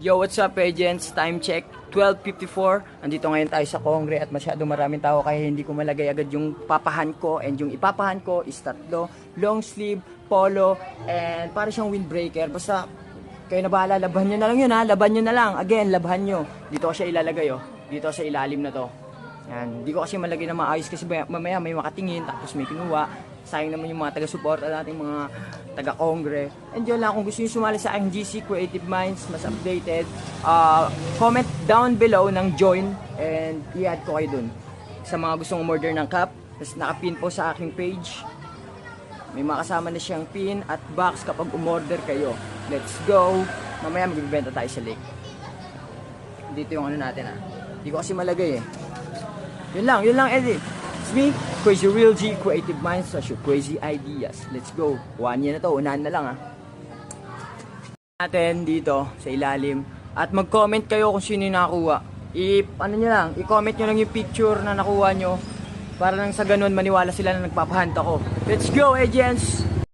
Yo, what's up, agents? Time check, 12:54. Andito ngayon tayo sa Kongre at masyado maraming tao kaya hindi ko malagay agad yung papahan ko. And yung ipapahan ko is tatlo. Long sleeve, polo, and para siyang windbreaker. Basta kayo na bahala, laban nyo na lang yun ha. Laban nyo na lang. Again, laban nyo. Dito ko siya ilalagay oh. Dito sa ilalim na to. Yan. Hindi ko kasi malagay na maayos kasi mamaya may makatingin tapos may kinuha. Sayang naman yung mga taga-suporta nating mga taga-kongre. And yun lang, kung gusto nyo sumali sa aking GC Creative Minds, mas updated, comment down below ng join and i-add ko kayo dun. Sa mga gustong umorder ng cup, tapos nakapin po sa aking page. May makasama na siyang pin at box kapag umorder kayo. Let's go! Mamaya magbibenta tayo sa lake. Dito yung ano natin ha. Hindi ko kasi malagay eh. Yun lang Eddie. It's me, Crazy Real G, Creative Minds, as your crazy ideas. Let's go. One year na to, unahan na lang ha. Natin dito sa ilalim. At mag-comment kayo kung sino yung nakakuha. I-comment nyo lang yung picture na nakuha nyo. Para lang sa ganun maniwala sila na nagpapahunt ako. Let's go, agents!